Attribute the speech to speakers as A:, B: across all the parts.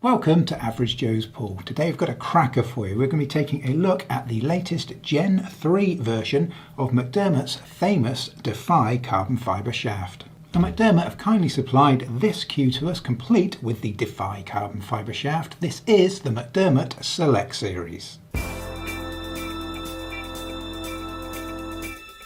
A: Welcome to Average Joe's Pool. Today we've got a cracker for you. We're going to be taking a look at the latest Gen 3 version of McDermott's famous Defy Carbon Fiber Shaft. Now McDermott have kindly supplied this cue to us complete with the Defy Carbon Fiber Shaft. This is the McDermott Select Series.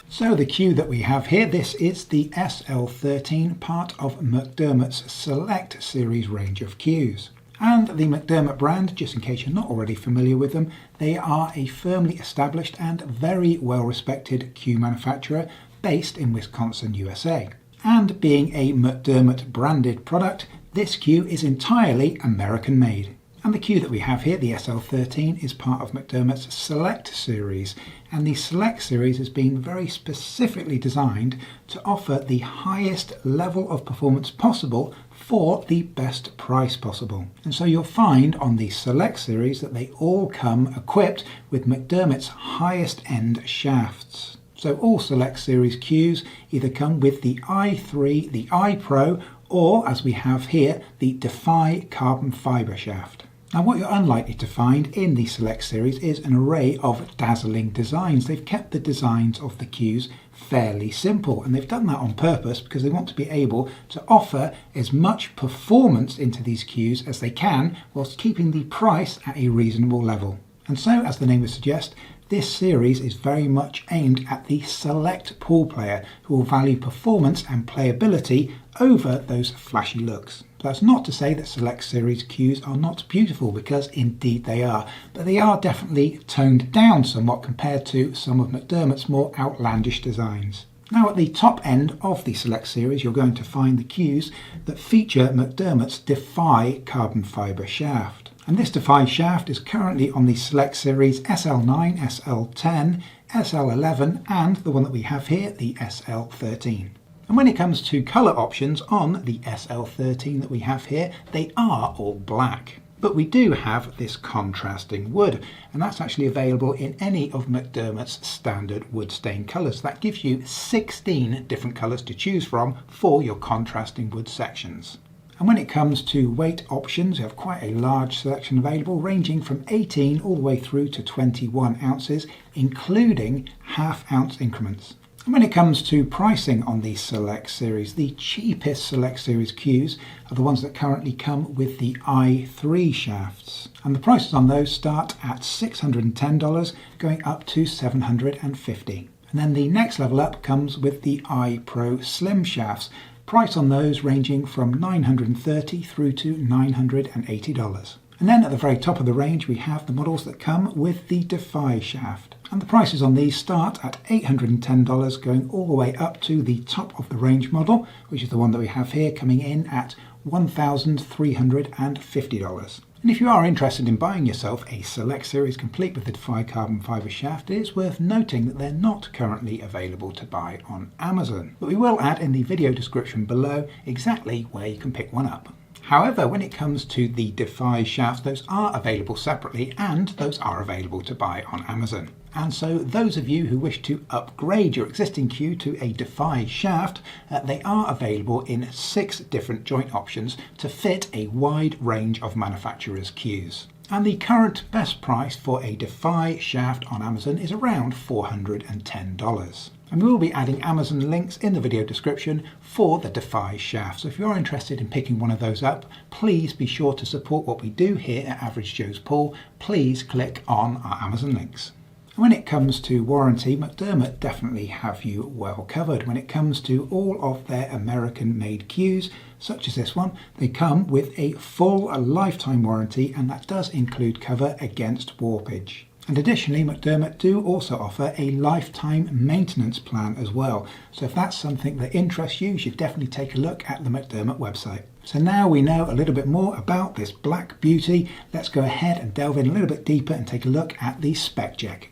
A: So the cue that we have here, this is the SL13, part of McDermott's Select Series range of cues. And the McDermott brand, just in case you're not already familiar with them, they are a firmly established and very well respected cue manufacturer based in Wisconsin, USA. And being a McDermott branded product, this cue is entirely American made. And the cue that we have here, the SL13, is part of McDermott's Select Series. And the Select Series has been very specifically designed to offer the highest level of performance possible for the best price possible. And so you'll find on the Select Series that they all come equipped with McDermott's highest end shafts. So all Select Series cues either come with the i3, the iPro, or as we have here, the Defy Carbon Fiber Shaft. Now what you're unlikely to find in the Select Series is an array of dazzling designs. They've kept the designs of the cues fairly simple, and they've done that on purpose because they want to be able to offer as much performance into these cues as they can whilst keeping the price at a reasonable level. And so, as the name would suggest, this series is very much aimed at the select pool player who will value performance and playability over those flashy looks. That's not to say that Select Series cues are not beautiful, because indeed they are, but they are definitely toned down somewhat compared to some of McDermott's more outlandish designs. Now at the top end of the Select Series you're going to find the cues that feature McDermott's Defy Carbon Fiber Shaft. And this Defy shaft is currently on the Select Series SL9, SL10, SL11 and the one that we have here, the SL13. And when it comes to colour options on the SL13 that we have here, they are all black. But we do have this contrasting wood, and that's actually available in any of McDermott's standard wood stain colours. That gives you 16 different colours to choose from for your contrasting wood sections. And when it comes to weight options, we have quite a large selection available, ranging from 18 all the way through to 21 ounces, including half-ounce increments. And when it comes to pricing on the Select Series, the cheapest Select Series cues are the ones that currently come with the i3 shafts. And the prices on those start at $610, going up to $750. And then the next level up comes with the iPro Slim shafts. Price on those ranging from $930 through to $980. And then at the very top of the range we have the models that come with the Defy shaft. And the prices on these start at $810, going all the way up to the top of the range model, which is the one that we have here, coming in at $1,350. And if you are interested in buying yourself a Select Series complete with the Defy Carbon Fiber Shaft, it is worth noting that they're not currently available to buy on Amazon. But we will add in the video description below exactly where you can pick one up. However, when it comes to the Defy shafts, those are available separately and those are available to buy on Amazon. And so those of you who wish to upgrade your existing cue to a Defy shaft, they are available in 6 different joint options to fit a wide range of manufacturers' cues. And the current best price for a Defy shaft on Amazon is around $410. And we will be adding Amazon links in the video description for the Defy shaft. So if you're interested in picking one of those up, please be sure to support what we do here at Average Joe's Pool. Please click on our Amazon links. When it comes to warranty, McDermott definitely have you well covered. When it comes to all of their American-made cues, such as this one, they come with a full lifetime warranty, and that does include cover against warpage. And additionally, McDermott do also offer a lifetime maintenance plan as well. So if that's something that interests you, you should definitely take a look at the McDermott website. So now we know a little bit more about this black beauty, let's go ahead and delve in a little bit deeper and take a look at the Spec Check.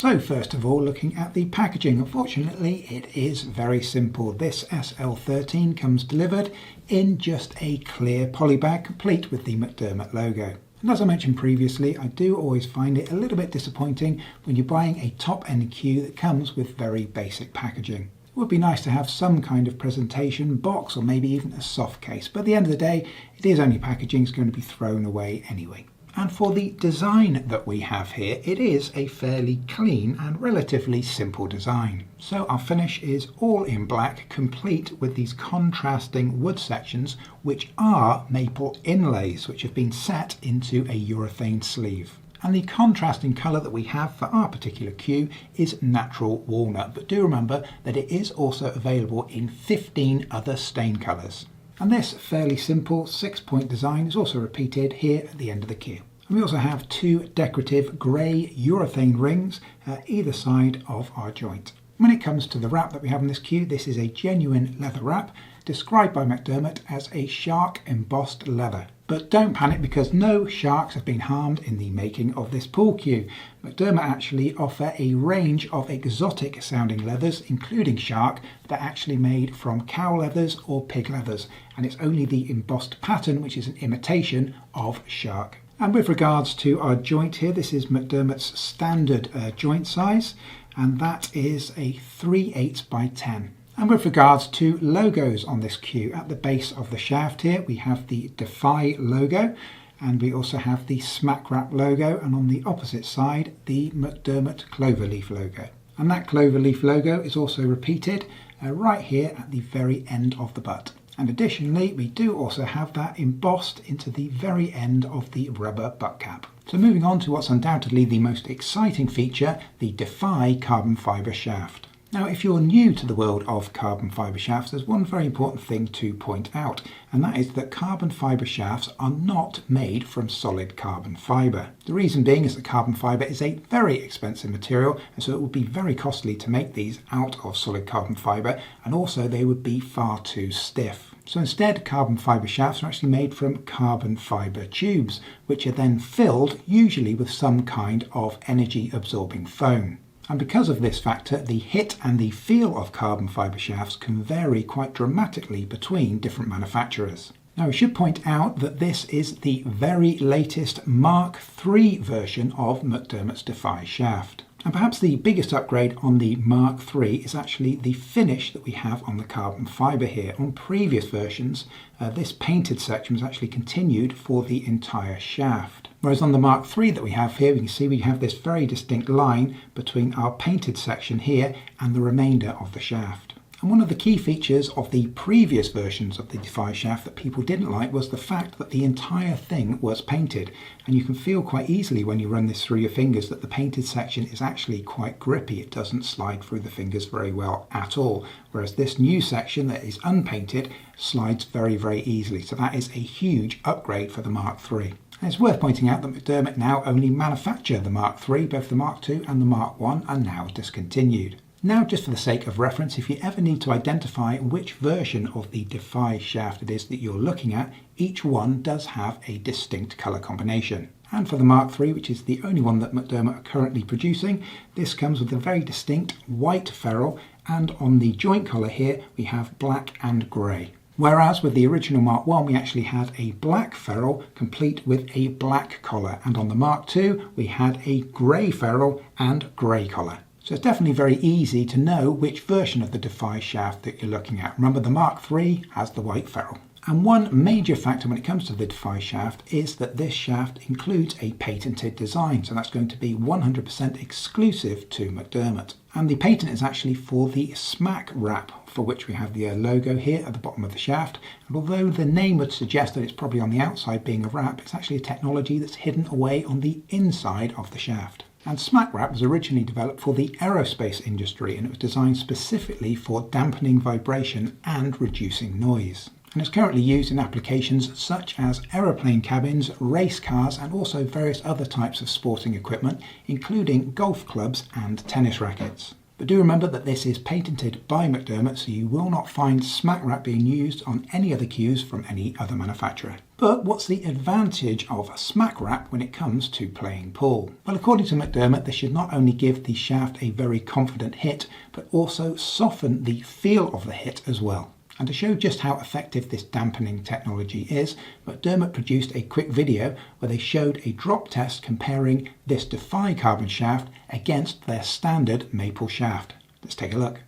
A: So first of all, looking at the packaging, unfortunately it is very simple. This SL13 comes delivered in just a clear poly bag complete with the McDermott logo. And as I mentioned previously, I do always find it a little bit disappointing when you're buying a top-end cue that comes with very basic packaging. It would be nice to have some kind of presentation box or maybe even a soft case, but at the end of the day, it is only packaging, it's going to be thrown away anyway. And for the design that we have here, it is a fairly clean and relatively simple design. So our finish is all in black, complete with these contrasting wood sections, which are maple inlays, which have been set into a urethane sleeve. And the contrasting colour that we have for our particular cue is natural walnut, but do remember that it is also available in 15 other stain colours. And this fairly simple 6-point design is also repeated here at the end of the cue. And we also have 2 decorative grey urethane rings at either side of our joint. When it comes to the wrap that we have in this cue, this is a genuine leather wrap, described by McDermott as a shark embossed leather. But don't panic, because no sharks have been harmed in the making of this pool cue. McDermott actually offer a range of exotic sounding leathers, including shark, that are actually made from cow leathers or pig leathers, and it's only the embossed pattern which is an imitation of shark. And with regards to our joint here, this is McDermott's standard joint size, and that is a 3/8 by 10. And with regards to logos on this cue, at the base of the shaft here we have the Defy logo, and we also have the Smack Wrap logo, and on the opposite side the McDermott Cloverleaf logo. And that Cloverleaf logo is also repeated right here at the very end of the butt. And additionally, we do also have that embossed into the very end of the rubber butt cap. So moving on to what's undoubtedly the most exciting feature, the DEFY Carbon Fiber Shaft. Now, if you're new to the world of carbon fibre shafts, there's one very important thing to point out, and that is that carbon fibre shafts are not made from solid carbon fibre. The reason being is that carbon fibre is a very expensive material, and so it would be very costly to make these out of solid carbon fibre, and also they would be far too stiff. So instead, carbon fibre shafts are actually made from carbon fibre tubes, which are then filled, usually with some kind of energy absorbing foam. And because of this factor, the hit and the feel of carbon fibre shafts can vary quite dramatically between different manufacturers. Now, we should point out that this is the very latest Mark III version of McDermott's Defy Shaft. And perhaps the biggest upgrade on the Mark III is actually the finish that we have on the carbon fibre here. On previous versions, this painted section was actually continued for the entire shaft. Whereas on the Mark III that we have here, we can see we have this very distinct line between our painted section here and the remainder of the shaft. And one of the key features of the previous versions of the Defy shaft that people didn't like was the fact that the entire thing was painted. And you can feel quite easily when you run this through your fingers that the painted section is actually quite grippy. It doesn't slide through the fingers very well at all. Whereas this new section that is unpainted slides very, very easily. So that is a huge upgrade for the Mark III. And it's worth pointing out that McDermott now only manufacture the Mark III, both the Mark II and the Mark I are now discontinued. Now, just for the sake of reference, if you ever need to identify which version of the Defy shaft it is that you're looking at, each one does have a distinct colour combination. And for the Mark III, which is the only one that McDermott are currently producing, this comes with a very distinct white ferrule, and on the joint collar here we have black and grey. Whereas with the original Mark I we actually had a black ferrule complete with a black collar, and on the Mark II we had a grey ferrule and grey collar. So it's definitely very easy to know which version of the Defy shaft that you're looking at. Remember, the Mark III has the white ferrule. And one major factor when it comes to the Defy shaft is that this shaft includes a patented design. So that's going to be 100% exclusive to McDermott. And the patent is actually for the Smack Wrap, for which we have the logo here at the bottom of the shaft. And although the name would suggest that it's probably on the outside being a wrap, it's actually a technology that's hidden away on the inside of the shaft. And Smack Wrap was originally developed for the aerospace industry, and it was designed specifically for dampening vibration and reducing noise. And it's currently used in applications such as aeroplane cabins, race cars, and also various other types of sporting equipment, including golf clubs and tennis rackets. But do remember that this is patented by McDermott, so you will not find Smack Wrap being used on any other cues from any other manufacturer. But what's the advantage of Smack Wrap when it comes to playing pool? Well, according to McDermott, this should not only give the shaft a very confident hit, but also soften the feel of the hit as well. And to show just how effective this dampening technology is, McDermott produced a quick video where they showed a drop test comparing this DEFY Carbon Shaft against their standard maple shaft. Let's take a look.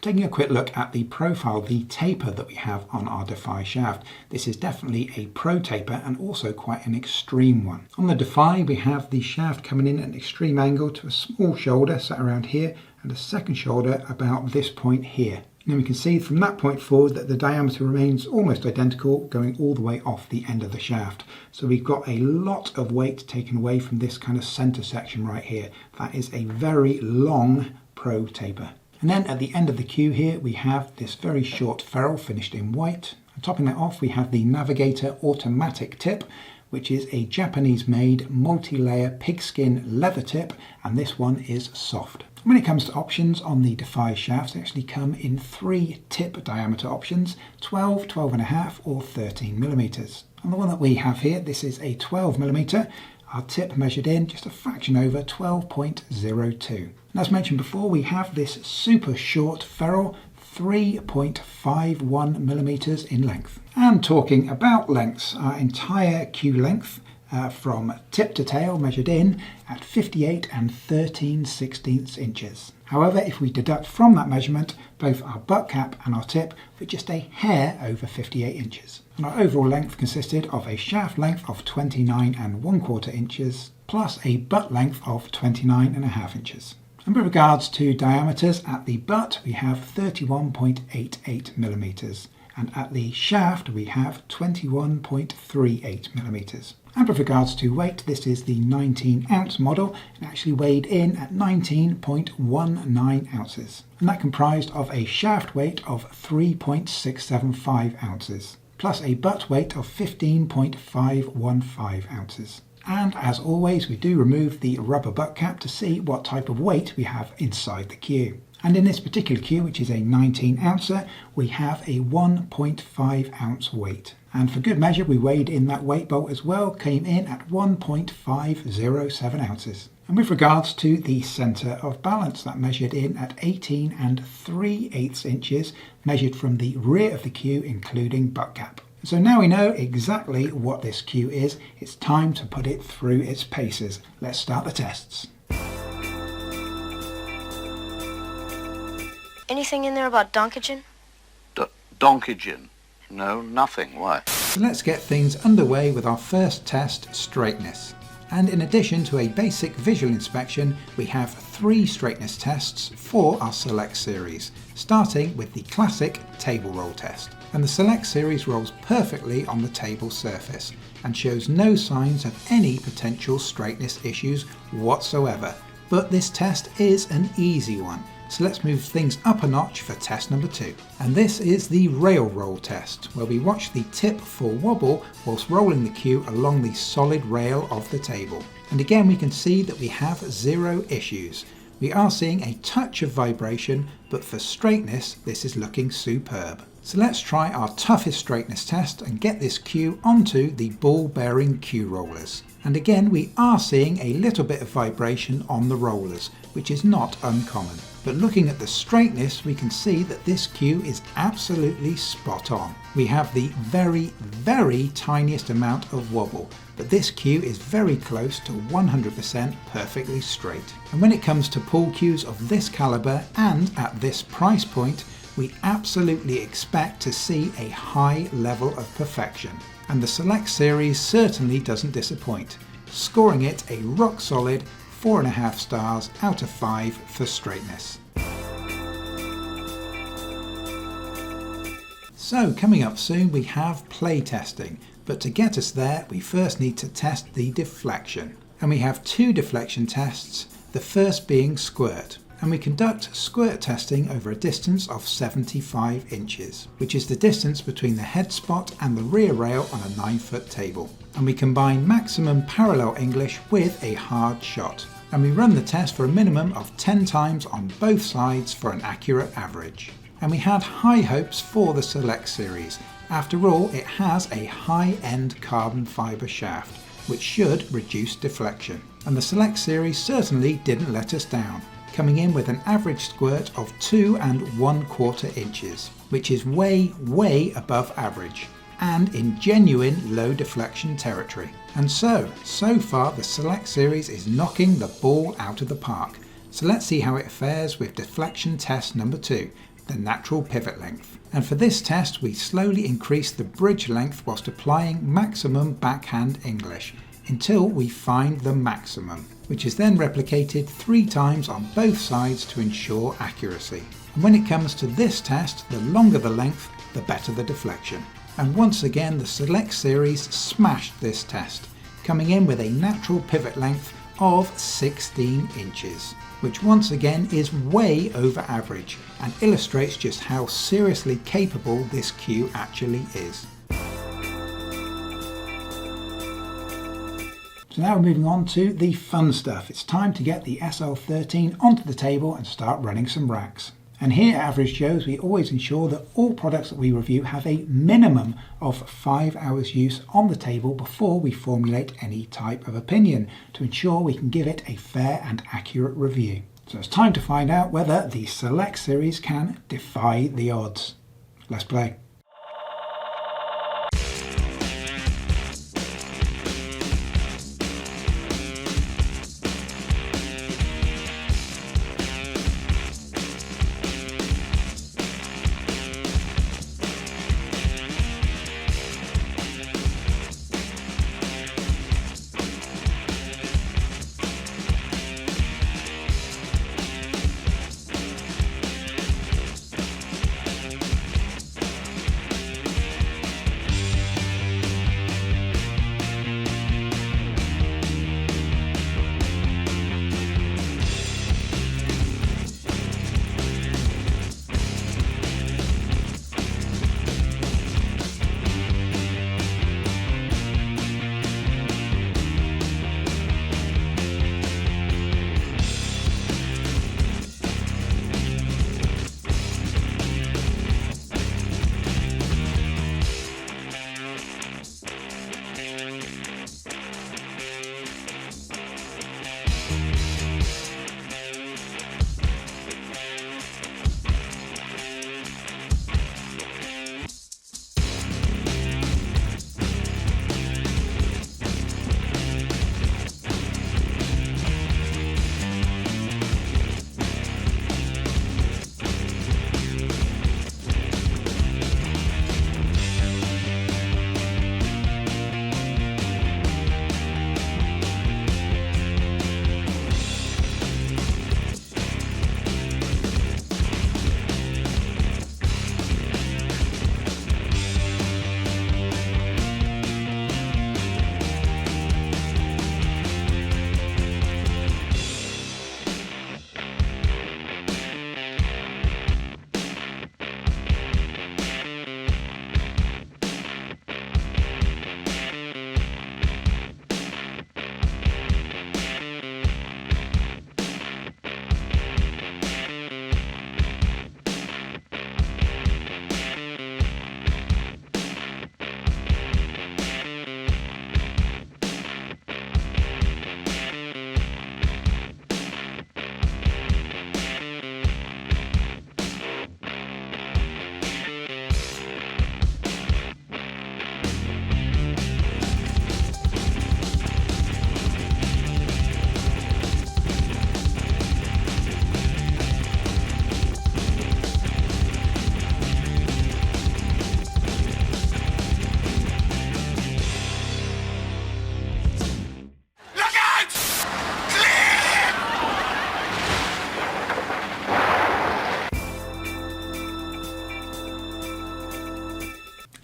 A: Taking a quick look at the profile, the taper that we have on our DEFY shaft. This is definitely a pro taper and also quite an extreme one. On the DEFY we have the shaft coming in at an extreme angle to a small shoulder sat around here and a second shoulder about this point here. And then we can see from that point forward that the diameter remains almost identical, going all the way off the end of the shaft. So we've got a lot of weight taken away from this kind of center section right here. That is a very long pro taper. And then at the end of the cue here we have this very short ferrule finished in white. And topping that off we have the Navigator automatic tip, which is a Japanese made multi-layer pigskin leather tip, and this one is soft. When it comes to options on the DEFY shafts, they actually come in 3 tip diameter options: 12, 12.5 or 13 millimeters. And the one that we have here, this is a 12 millimeter. Our tip measured in just a fraction over 12.02. And as mentioned before, we have this super short ferrule, 3.51 millimeters in length. And talking about lengths, our entire cue length from tip to tail measured in at 58 and 13/16 inches. However, if we deduct from that measurement both our butt cap and our tip, we're just a hair over 58 inches. And our overall length consisted of a shaft length of 29 1/4 inches plus a butt length of 29.5 inches. And with regards to diameters, at the butt we have 31.88 millimeters and at the shaft we have 21.38 millimeters. And with regards to weight, this is the 19-ounce model and actually weighed in at 19.19 ounces. And that comprised of a shaft weight of 3.675 ounces, plus a butt weight of 15.515 ounces. And as always, we do remove the rubber butt cap to see what type of weight we have inside the cue. And in this particular cue, which is a 19-ouncer, we have a 1.5 ounce weight. And for good measure, we weighed in that weight bolt as well, came in at 1.507 ounces. And with regards to the centre of balance, that measured in at 18 3/8 inches, measured from the rear of the cue, including butt cap. So now we know exactly what this cue is. It's time to put it through its paces. Let's start the tests.
B: Anything in there about donkogen?
C: Donkogen? No, nothing. Why?
A: So let's get things underway with our first test, straightness. And in addition to a basic visual inspection, we have 3 straightness tests for our Select series, starting with the classic table roll test. And the Select series rolls perfectly on the table surface and shows no signs of any potential straightness issues whatsoever. But this test is an easy one. So let's move things up a notch for test number 2. And this is the rail roll test, where we watch the tip for wobble whilst rolling the cue along the solid rail of the table. And again we can see that we have 0 issues. We are seeing a touch of vibration, but for straightness this is looking superb. So let's try our toughest straightness test and get this cue onto the ball bearing cue rollers. And again we are seeing a little bit of vibration on the rollers, which is not uncommon. But looking at the straightness, we can see that this cue is absolutely spot on. We have the very, very tiniest amount of wobble, but this cue is very close to 100% perfectly straight. And when it comes to pool cues of this caliber and at this price point, we absolutely expect to see a high level of perfection. And the Select series certainly doesn't disappoint, scoring it a rock solid 4.5 stars out of 5 for straightness. So coming up soon we have play testing, but to get us there we first need to test the deflection. And we have 2 deflection tests, the first being squirt. And we conduct squirt testing over a distance of 75 inches, which is the distance between the head spot and the rear rail on a 9-foot table. And we combine maximum parallel English with a hard shot. And we run the test for a minimum of 10 times on both sides for an accurate average. And we had high hopes for the Select series, After all, it has a high-end carbon fiber shaft, which should reduce deflection. And the Select Series certainly didn't let us down, coming in with an average squirt of 2 1/4 inches, which is way above average, and in genuine low deflection territory. And so far the Select Series is knocking the ball out of the park. So let's see how it fares with deflection test number 2, the natural pivot length. And for this test we slowly increase the bridge length whilst applying maximum backhand English until we find the maximum, which is then replicated 3 times on both sides to ensure accuracy. And when it comes to this test, the longer the length, the better the deflection. And once again the Select Series smashed this test, coming in with a natural pivot length of 16 inches, which once again is way over average and illustrates just how seriously capable this cue actually is. So now we're moving on to the fun stuff. It's time to get the SL13 onto the table and start running some racks. And here at Average Joe's we always ensure that all products that we review have a minimum of 5 hours use on the table before we formulate any type of opinion, to ensure we can give it a fair and accurate review. So it's time to find out whether the Select Series can defy the odds. Let's play.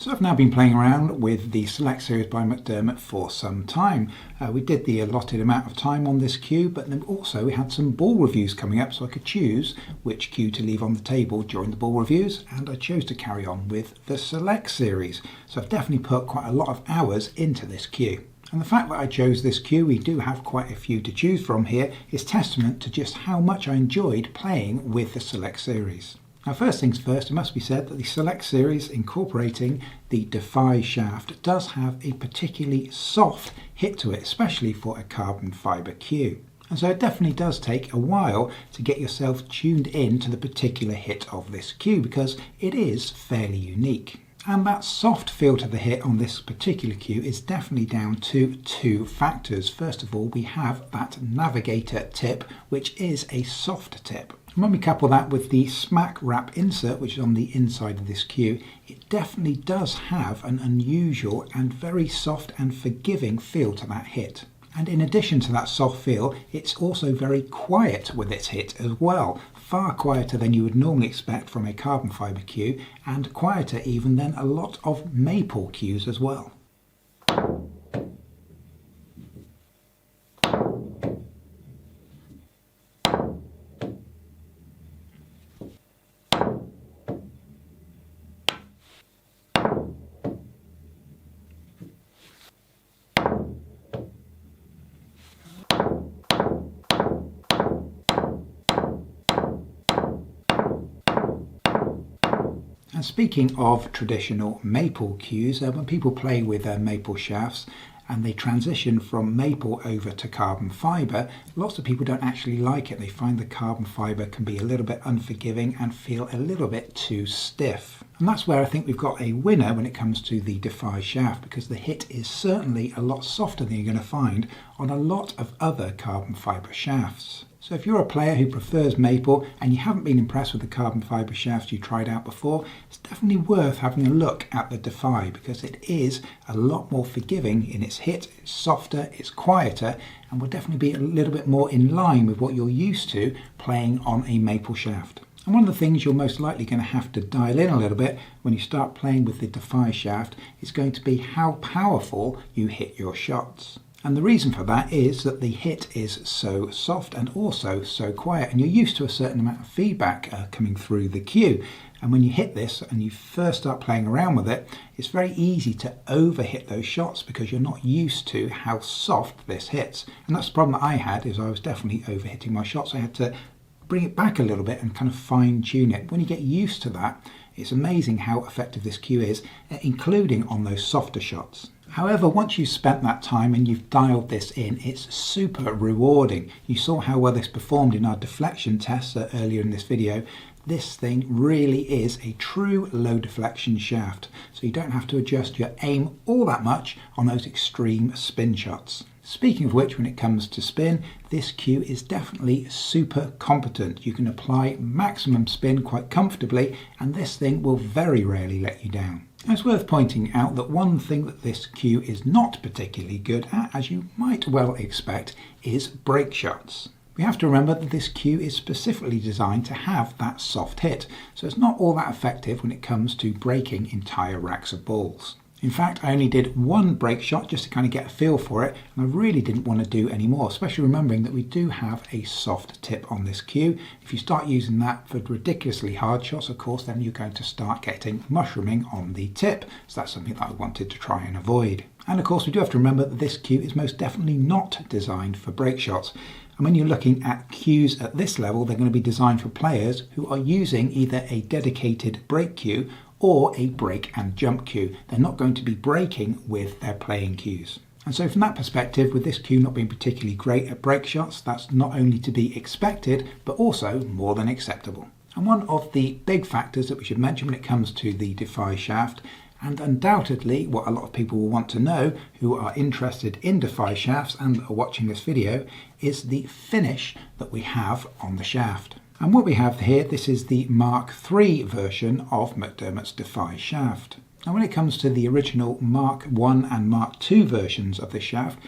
A: So I've now been playing around with the Select Series by McDermott for some time. We did the allotted amount of time on this cue, but then also we had some ball reviews coming up, so I could choose which cue to leave on the table during the ball reviews, and I chose to carry on with the Select Series. So I've definitely put quite a lot of hours into this cue. And the fact that I chose this cue, we do have quite a few to choose from here, is testament to just how much I enjoyed playing with the Select Series. Now first things first, it must be said that the Select Series incorporating the Defy Shaft does have a particularly soft hit to it, especially for a carbon fibre cue. And so it definitely does take a while to get yourself tuned in to the particular hit of this cue because it is fairly unique. And that soft feel to the hit on this particular cue is definitely down to two factors. First of all, we have that navigator tip, which is a soft tip. And when we couple that with the smack wrap insert, which is on the inside of this cue, it definitely does have an unusual and very soft and forgiving feel to that hit. And in addition to that soft feel, it's also very quiet with its hit as well. Far quieter than you would normally expect from a carbon fibre cue, and quieter even than a lot of maple cues as well. And speaking of traditional maple cues, when people play with maple shafts and they transition from maple over to carbon fibre, lots of people don't actually like it. They find the carbon fibre can be a little bit unforgiving and feel a little bit too stiff. And that's where I think we've got a winner when it comes to the Defy Shaft, because the hit is certainly a lot softer than you're going to find on a lot of other carbon fibre shafts. So if you're a player who prefers maple and you haven't been impressed with the carbon fibre shafts you tried out before, it's definitely worth having a look at the Defy because it is a lot more forgiving in its hit, it's softer, it's quieter, and will definitely be a little bit more in line with what you're used to playing on a maple shaft. And one of the things you're most likely going to have to dial in a little bit when you start playing with the Defy Shaft is going to be how powerful you hit your shots. And the reason for that is that the hit is so soft and also so quiet, and you're used to a certain amount of feedback coming through the cue. And when you hit this and you first start playing around with it, it's very easy to overhit those shots because you're not used to how soft this hits. And that's the problem that I had, is I was definitely overhitting my shots. I had to bring it back a little bit and kind of fine tune it. When you get used to that, it's amazing how effective this cue is, including on those softer shots. However, once you've spent that time and you've dialed this in, it's super rewarding. You saw how well this performed in our deflection tests earlier in this video. This thing really is a true low deflection shaft, so you don't have to adjust your aim all that much on those extreme spin shots. Speaking of which, when it comes to spin, this cue is definitely super competent. You can apply maximum spin quite comfortably, and this thing will very rarely let you down. It's worth pointing out that one thing that this cue is not particularly good at, as you might well expect, is break shots. We have to remember that this cue is specifically designed to have that soft hit, so it's not all that effective when it comes to breaking entire racks of balls. In fact, I only did one break shot just to kind of get a feel for it, and I really didn't want to do any more, especially remembering that we do have a soft tip on this cue. If you start using that for ridiculously hard shots, of course, then you're going to start getting mushrooming on the tip. So that's something that I wanted to try and avoid. And of course, we do have to remember that this cue is most definitely not designed for break shots. And when you're looking at cues at this level, they're going to be designed for players who are using either a dedicated break cue or a break and jump cue. They're not going to be breaking with their playing cues. And so from that perspective, with this cue not being particularly great at break shots, that's not only to be expected, but also more than acceptable. And one of the big factors that we should mention when it comes to the Defy Shaft, and undoubtedly what a lot of people will want to know who are interested in Defy shafts and are watching this video, is the finish that we have on the shaft. And what we have here, this is the Mark III version of McDermott's Defy Shaft. Now when it comes to the original Mark I and Mark II versions of the shaft,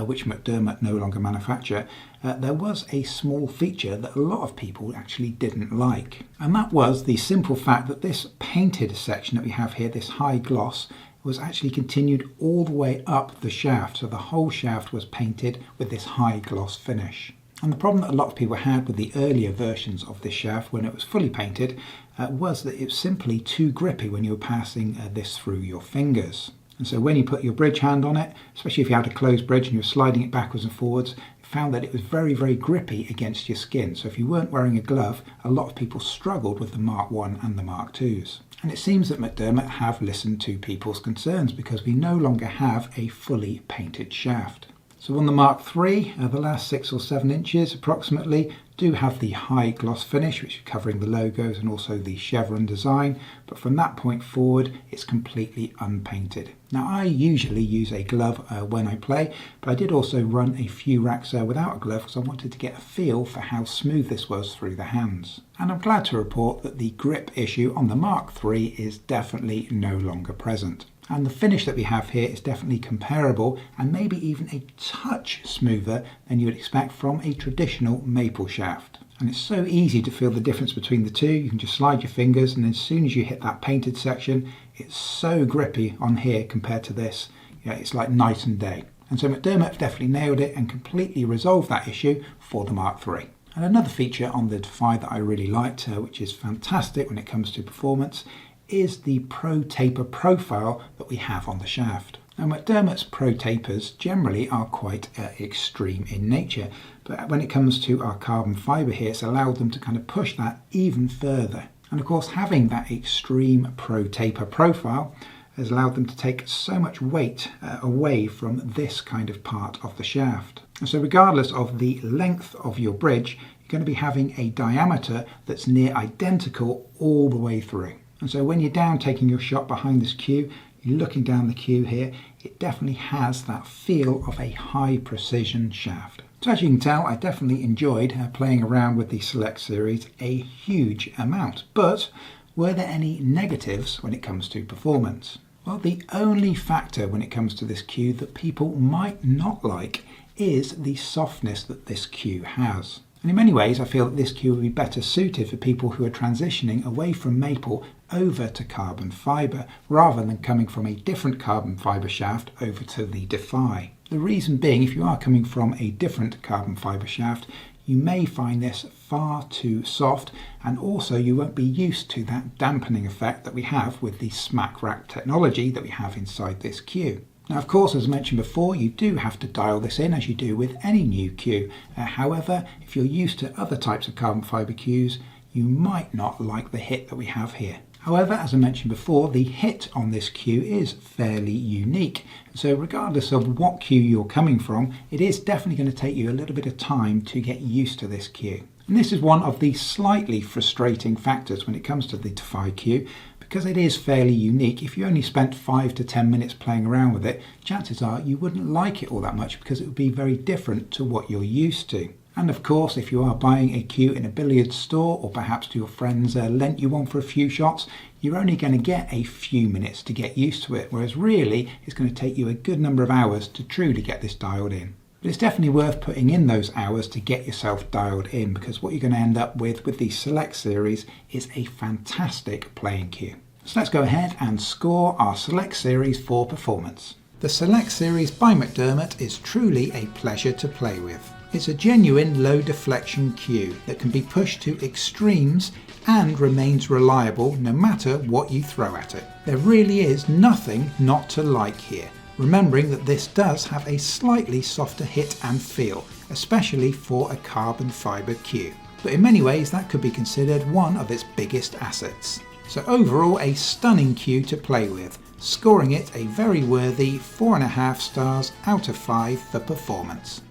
A: which McDermott no longer manufacture, there was a small feature that a lot of people actually didn't like. And that was the simple fact that this painted section that we have here, this high gloss, was actually continued all the way up the shaft. So the whole shaft was painted with this high gloss finish. And the problem that a lot of people had with the earlier versions of this shaft when it was fully painted was that it was simply too grippy when you were passing this through your fingers. And so when you put your bridge hand on it, especially if you had a closed bridge and you were sliding it backwards and forwards, it found that it was very grippy against your skin. So if you weren't wearing a glove, a lot of people struggled with the Mark 1 and the Mark 2s. And it seems that McDermott have listened to people's concerns because we no longer have a fully painted shaft. So on the Mark III, the last 6 or 7 inches approximately do have the high gloss finish, which is covering the logos and also the chevron design, but from that point forward it's completely unpainted. Now I usually use a glove when I play, but I did also run a few racks without a glove because I wanted to get a feel for how smooth this was through the hands. And I'm glad to report that the grip issue on the Mark III is definitely no longer present. And the finish that we have here is definitely comparable and maybe even a touch smoother than you would expect from a traditional maple shaft. And it's so easy to feel the difference between the two. You can just slide your fingers and as soon as you hit that painted section, it's so grippy on here compared to this. Yeah, it's like night and day. And so McDermott have definitely nailed it and completely resolved that issue for the Mark III. And another feature on the Defy that I really liked, which is fantastic when it comes to performance, is the Pro Taper profile that we have on the shaft. Now McDermott's Pro Tapers generally are quite extreme in nature, but when it comes to our carbon fibre here, it's allowed them to kind of push that even further. And of course having that extreme Pro Taper profile has allowed them to take so much weight away from this kind of part of the shaft. And so regardless of the length of your bridge, you're going to be having a diameter that's near identical all the way through. And so when you're down taking your shot behind this cue, you're looking down the cue here, it definitely has that feel of a high precision shaft. So as you can tell, I definitely enjoyed playing around with the Select Series a huge amount. But were there any negatives when it comes to performance? Well, the only factor when it comes to this cue that people might not like is the softness that this cue has. And in many ways, I feel that this cue would be better suited for people who are transitioning away from maple over to carbon fibre, rather than coming from a different carbon fibre shaft over to the Defy. The reason being, if you are coming from a different carbon fibre shaft, you may find this far too soft, and also you won't be used to that dampening effect that we have with the smack wrap technology that we have inside this cue. Now of course, as mentioned before, you do have to dial this in as you do with any new cue. However, if you're used to other types of carbon fibre cues, you might not like the hit that we have here. However, as I mentioned before, the hit on this cue is fairly unique. So regardless of what cue you're coming from, it is definitely going to take you a little bit of time to get used to this cue. And this is one of the slightly frustrating factors when it comes to the Defy cue, because it is fairly unique. If you only spent 5 to 10 minutes playing around with it, chances are you wouldn't like it all that much because it would be very different to what you're used to. And of course, if you are buying a cue in a billiards store, or perhaps your friends lent you one for a few shots, you're only going to get a few minutes to get used to it, whereas really it's going to take you a good number of hours to truly get this dialed in. But it's definitely worth putting in those hours to get yourself dialed in, because what you're going to end up with the Select Series is a fantastic playing cue. So let's go ahead and score our Select Series for performance. The Select Series by McDermott is truly a pleasure to play with. It's a genuine low deflection cue that can be pushed to extremes and remains reliable no matter what you throw at it. There really is nothing not to like here, remembering that this does have a slightly softer hit and feel, especially for a carbon fibre cue. But in many ways that could be considered one of its biggest assets. So overall, a stunning cue to play with, scoring it a very worthy 4.5 stars out of 5 for performance.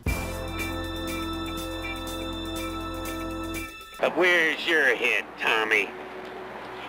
D: But where's your head, Tommy?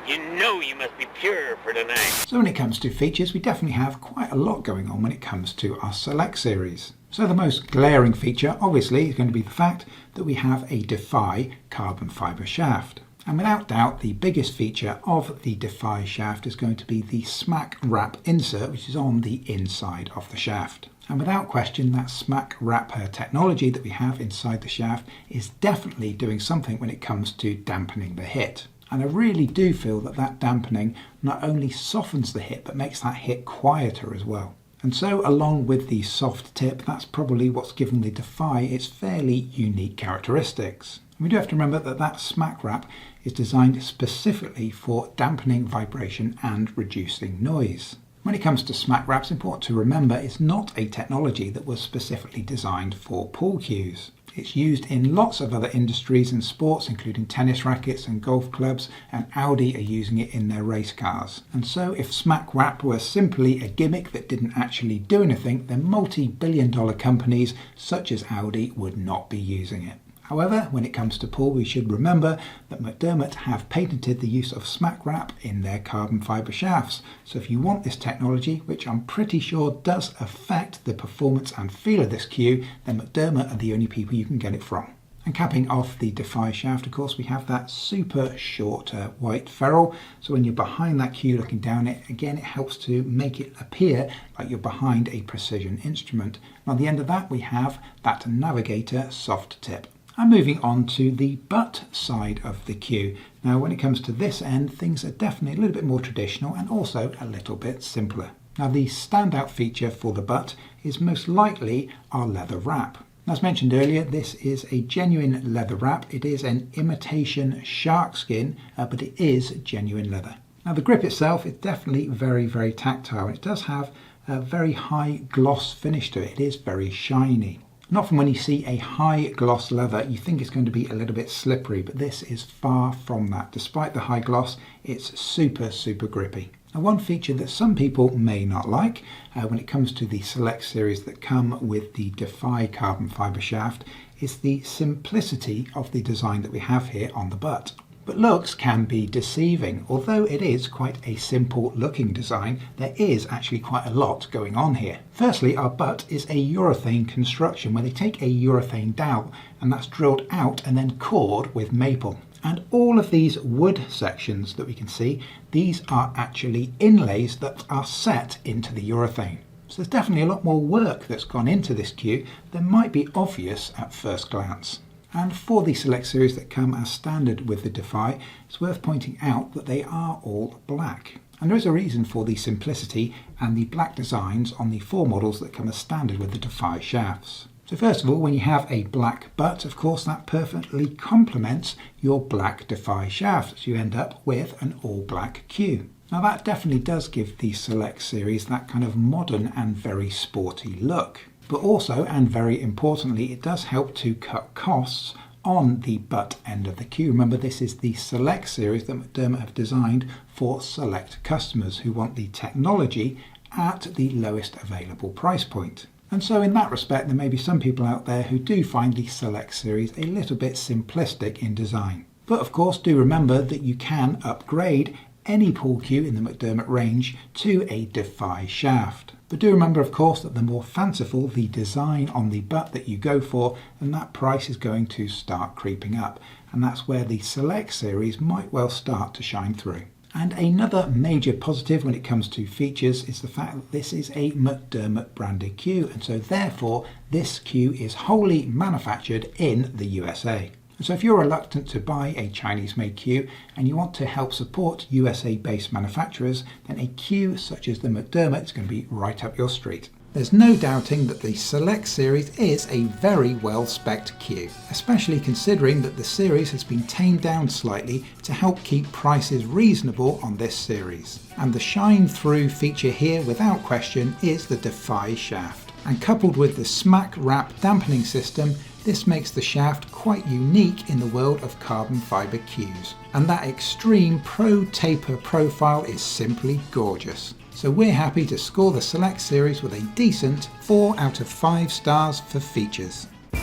D: You know you must be pure for tonight.
A: So when it comes to features, we definitely have quite a lot going on when it comes to our Select Series. So the most glaring feature obviously is going to be the fact that we have a Defy carbon fibre shaft. And without doubt, the biggest feature of the Defy shaft is going to be the smack wrap insert, which is on the inside of the shaft. And without question, that smack wrap technology that we have inside the shaft is definitely doing something when it comes to dampening the hit. And I really do feel that that dampening not only softens the hit, but makes that hit quieter as well. And so along with the soft tip, that's probably what's given the Defy its fairly unique characteristics. And we do have to remember that that smack wrap is designed specifically for dampening vibration and reducing noise. When it comes to smack wrap, it's important to remember it's not a technology that was specifically designed for pool cues. It's used in lots of other industries and sports, including tennis rackets and golf clubs, and Audi are using it in their race cars. And so if smack wrap were simply a gimmick that didn't actually do anything, then multi-billion-dollar companies such as Audi would not be using it. However, when it comes to pool, we should remember that McDermott have patented the use of smack wrap in their carbon fiber shafts. So if you want this technology, which I'm pretty sure does affect the performance and feel of this cue, then McDermott are the only people you can get it from. And capping off the Defy shaft, of course, we have that super short white ferrule. So when you're behind that cue looking down it, again, it helps to make it appear like you're behind a precision instrument. And on the end of that, we have that navigator soft tip. And moving on to the butt side of the cue. Now when it comes to this end, things are definitely a little bit more traditional and also a little bit simpler. Now the standout feature for the butt is most likely our leather wrap. As mentioned earlier, this is a genuine leather wrap. It is an imitation shark skin, but it is genuine leather. Now the grip itself is definitely very, very tactile. It does have a very high gloss finish to it. It is very shiny. And often when you see a high gloss leather, you think it's going to be a little bit slippery, but this is far from that. Despite the high gloss, it's super, super grippy. Now one feature that some people may not like when it comes to the Select series that come with the DEFY Carbon Fiber Shaft is the simplicity of the design that we have here on the butt. But looks can be deceiving. Although it is quite a simple looking design, there is actually quite a lot going on here. Firstly, our butt is a urethane construction where they take a urethane dowel and that's drilled out and then cored with maple. And all of these wood sections that we can see, these are actually inlays that are set into the urethane. So there's definitely a lot more work that's gone into this cue than might be obvious at first glance. And for the Select series that come as standard with the Defy, it's worth pointing out that they are all black. And there is a reason for the simplicity and the black designs on the 4 models that come as standard with the Defy shafts. So first of all, when you have a black butt, of course, that perfectly complements your black Defy shaft. So you end up with an all black cue. Now that definitely does give the Select series that kind of modern and very sporty look. But also, and very importantly, it does help to cut costs on the butt end of the cue. Remember, this is the Select series that McDermott have designed for select customers who want the technology at the lowest available price point. And so in that respect, there may be some people out there who do find the Select series a little bit simplistic in design. But of course, do remember that you can upgrade any pool cue in the McDermott range to a Defy shaft. But do remember, of course, that the more fanciful the design on the butt that you go for, then that price is going to start creeping up. And that's where the Select series might well start to shine through. And another major positive when it comes to features is the fact that this is a McDermott branded cue. And so therefore, this cue is wholly manufactured in the USA. So if you're reluctant to buy a Chinese-made cue and you want to help support USA-based manufacturers, then a cue such as the McDermott is going to be right up your street. There's no doubting that the Select series is a very well-spec'd cue, especially considering that the series has been tamed down slightly to help keep prices reasonable on this series. And the shine-through feature here, without question, is the Defy shaft. And coupled with the smack wrap dampening system, this makes the shaft quite unique in the world of carbon fiber cues. And that extreme pro taper profile is simply gorgeous. So we're happy to score the Select series with a decent 4 out of 5 stars for features. So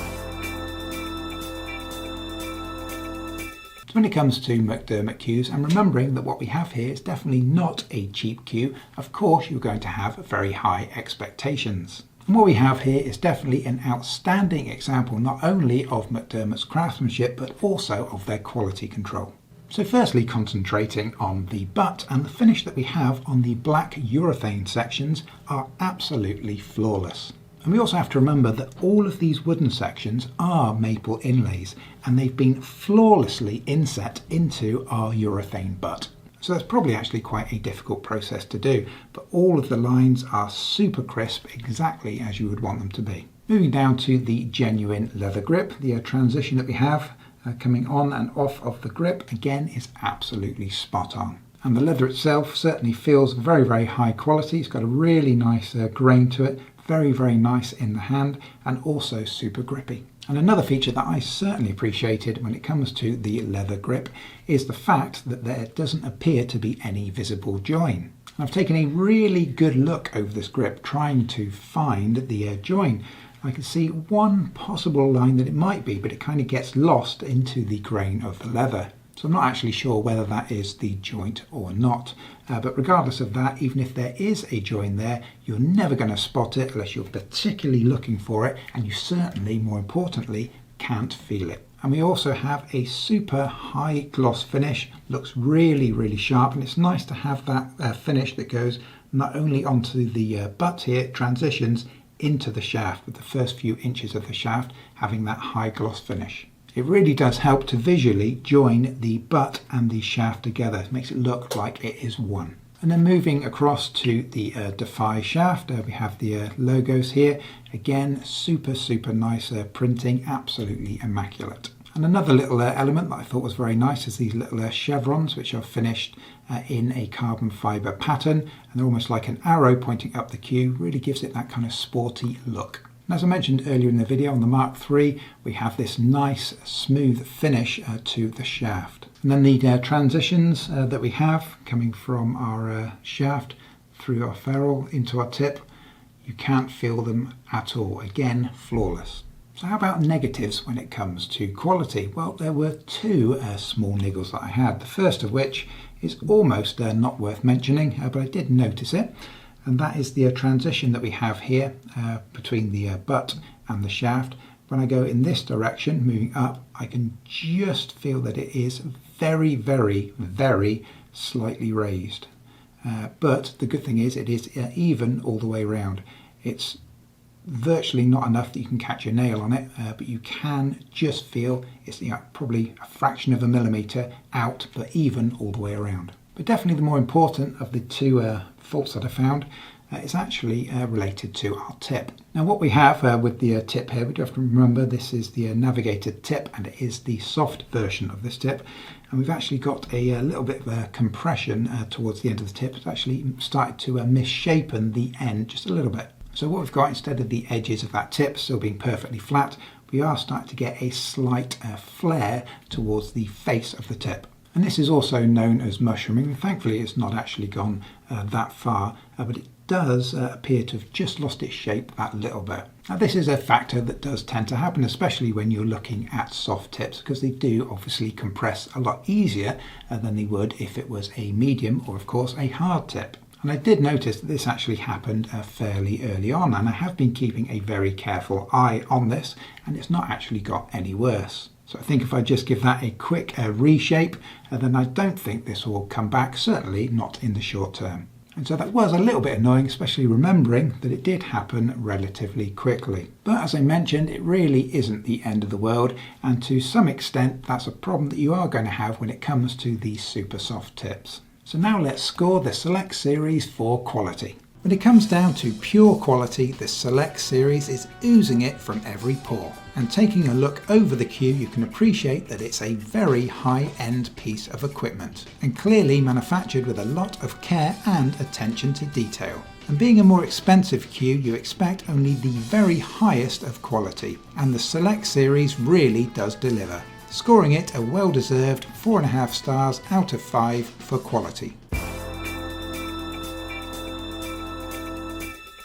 A: when it comes to McDermott cues, and remembering that what we have here is definitely not a cheap cue, of course you're going to have very high expectations. And what we have here is definitely an outstanding example not only of McDermott's craftsmanship but also of their quality control. So firstly, concentrating on the butt, and the finish that we have on the black urethane sections are absolutely flawless. And we also have to remember that all of these wooden sections are maple inlays and they've been flawlessly inset into our urethane butt. So that's probably actually quite a difficult process to do, but all of the lines are super crisp, exactly as you would want them to be. Moving down to the genuine leather grip, the transition that we have coming on and off of the grip again is absolutely spot on. And the leather itself certainly feels very, very high quality. It's got a really nice grain to it, very, very nice in the hand, and also super grippy. And another feature that I certainly appreciated when it comes to the leather grip is the fact that there doesn't appear to be any visible join. I've taken a really good look over this grip trying to find the join. I can see one possible line that it might be, but it kind of gets lost into the grain of the leather. So I'm not actually sure whether that is the joint or not. But regardless of that, even if there is a join there, you're never going to spot it unless you're particularly looking for it, and you certainly, more importantly, can't feel it. And we also have a super high gloss finish. Looks really, really sharp, and it's nice to have that finish that goes not only onto the butt here, it transitions into the shaft, with the first few inches of the shaft having that high gloss finish. It really does help to visually join the butt and the shaft together. It makes it look like it is one. And then moving across to the Defy shaft, we have the logos here. Again, super, super nice printing, absolutely immaculate. And another little element that I thought was very nice is these little chevrons, which are finished in a carbon fiber pattern. And they're almost like an arrow pointing up the queue, really gives it that kind of sporty look. And as I mentioned earlier in the video, on the Mark III, we have this nice smooth finish to the shaft. And then the transitions that we have coming from our shaft through our ferrule into our tip, you can't feel them at all. Again, flawless. So how about negatives when it comes to quality? Well, there were two small niggles that I had. The first of which is almost not worth mentioning, but I did notice it. And that is the transition that we have here between the butt and the shaft. When I go in this direction, moving up, I can just feel that it is very, very, very slightly raised. But the good thing is it is even all the way around. It's virtually not enough that you can catch a nail on it, but you can just feel it's probably a fraction of a millimetre out, but even all the way around. But definitely the more important of the two faults that I found is actually related to our tip. Now what we have with the tip here, we do have to remember this is the navigated tip, and it is the soft version of this tip. And we've actually got a little bit of compression towards the end of the tip. It's actually started to misshapen the end just a little bit. So what we've got, instead of the edges of that tip still being perfectly flat, we are starting to get a slight flare towards the face of the tip. And this is also known as mushrooming. Thankfully it's not actually gone that far, but it does appear to have just lost its shape that little bit. Now this is a factor that does tend to happen, especially when you're looking at soft tips, because they do obviously compress a lot easier than they would if it was a medium or of course a hard tip. And I did notice that this actually happened fairly early on, and I have been keeping a very careful eye on this, and it's not actually got any worse. So I think if I just give that a quick reshape, then I don't think this will come back, certainly not in the short term. And so that was a little bit annoying, especially remembering that it did happen relatively quickly. But as I mentioned, it really isn't the end of the world, and to some extent that's a problem that you are going to have when it comes to these super soft tips. So now let's score the Select Series for quality. When it comes down to pure quality, the Select Series is oozing it from every pore. And taking a look over the queue, you can appreciate that it's a very high-end piece of equipment, and clearly manufactured with a lot of care and attention to detail. And being a more expensive queue, you expect only the very highest of quality, and the Select Series really does deliver, scoring it a well-deserved 4.5 stars out of 5 for quality.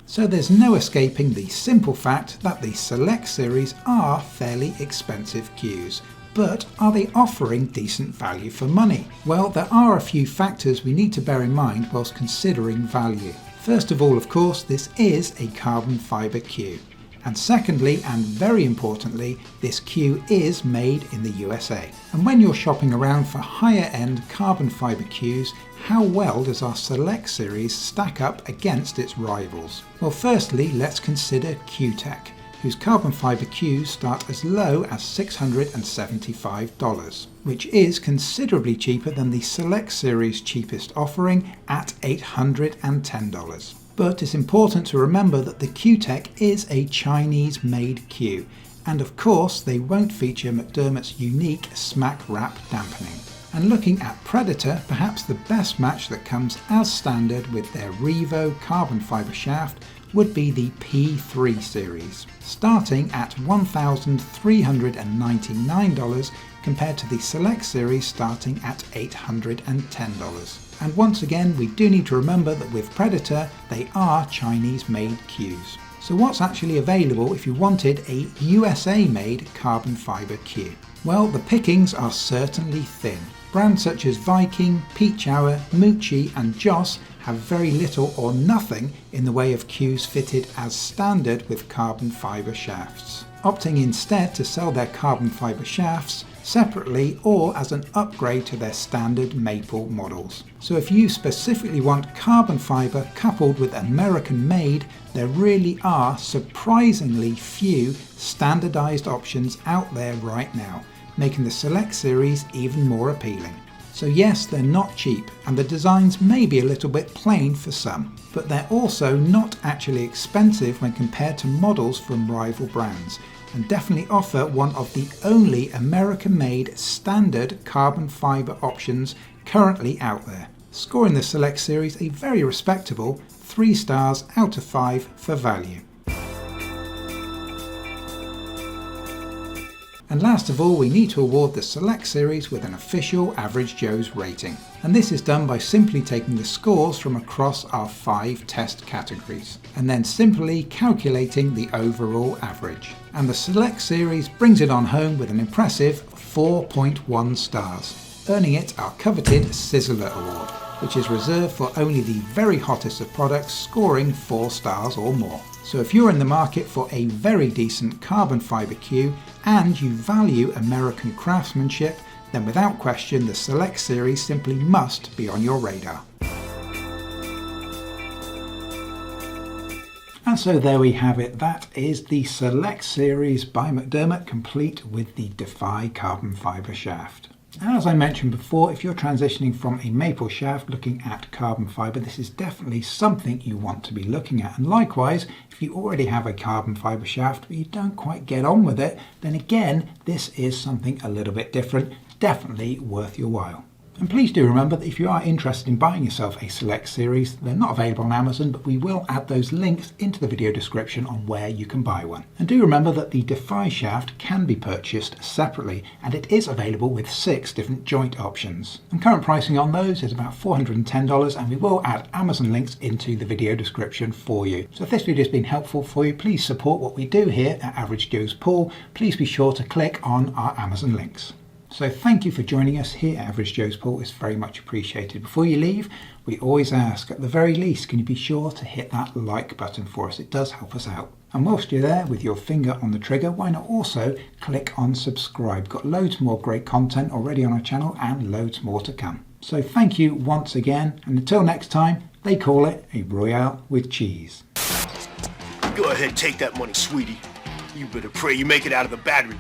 A: So there's no escaping the simple fact that the Select Series are fairly expensive queues. But are they offering decent value for money? Well, there are a few factors we need to bear in mind whilst considering value. First of all, of course, this is a carbon fibre queue. And secondly, and very importantly, this queue is made in the USA. And when you're shopping around for higher end carbon fibre queues, how well does our Select Series stack up against its rivals? Well, firstly, let's consider CueTec, whose carbon fibre queues start as low as $675, which is considerably cheaper than the Select Series' cheapest offering at $810. But it's important to remember that the CueTec is a Chinese-made queue, and of course they won't feature McDermott's unique smack wrap dampening. And looking at Predator, perhaps the best match that comes as standard with their Revo carbon fiber shaft would be the P3 series, starting at $1,399 compared to the Select series starting at $810. And once again, we do need to remember that with Predator, they are Chinese-made cues. So what's actually available if you wanted a USA-made carbon fiber cue? Well, the pickings are certainly thin. Brands such as Viking, Peach Hour, Mucci and Joss have very little or nothing in the way of cues fitted as standard with carbon fiber shafts, opting instead to sell their carbon fiber shafts separately or as an upgrade to their standard maple models. So if you specifically want carbon fiber coupled with American made, there really are surprisingly few standardized options out there right now, making the Select series even more appealing. So yes, they're not cheap and the designs may be a little bit plain for some, but they're also not actually expensive when compared to models from rival brands, and definitely offer one of the only American-made standard carbon fiber options currently out there, scoring the Select series a very respectable 3 stars out of 5 for value. And last of all, we need to award the Select series with an official Average Joe's rating. And this is done by simply taking the scores from across our 5 test categories, and then simply calculating the overall average. And the Select series brings it on home with an impressive 4.1 stars, earning it our coveted Sizzler Award, which is reserved for only the very hottest of products scoring 4 stars or more. So if you're in the market for a very decent carbon fiber cue and you value American craftsmanship, then without question the Select series simply must be on your radar. And so there we have it. That is the Select series by McDermott, complete with the DEFY Carbon Fiber Shaft. And as I mentioned before, if you're transitioning from a maple shaft looking at carbon fiber, this is definitely something you want to be looking at. And likewise, if you already have a carbon fiber shaft but you don't quite get on with it, then again, this is something a little bit different, definitely worth your while. And please do remember that if you are interested in buying yourself a Select series, they're not available on Amazon, but we will add those links into the video description on where you can buy one. And do remember that the Defy shaft can be purchased separately, and it is available with 6 different joint options. And current pricing on those is about $410, and we will add Amazon links into the video description for you. So if this video has been helpful for you, please support what we do here at Average Joe's Pool. Please be sure to click on our Amazon links. So thank you for joining us here at Average Joe's Pool. It's very much appreciated. Before you leave, we always ask, at the very least, can you be sure to hit that like button for us? It does help us out. And whilst you're there with your finger on the trigger, why not also click on subscribe? Got loads more great content already on our channel and loads more to come. So thank you once again, and until next time, they call it a Royale with cheese.
E: Go ahead, take that money, sweetie. You better pray you make it out of the battery.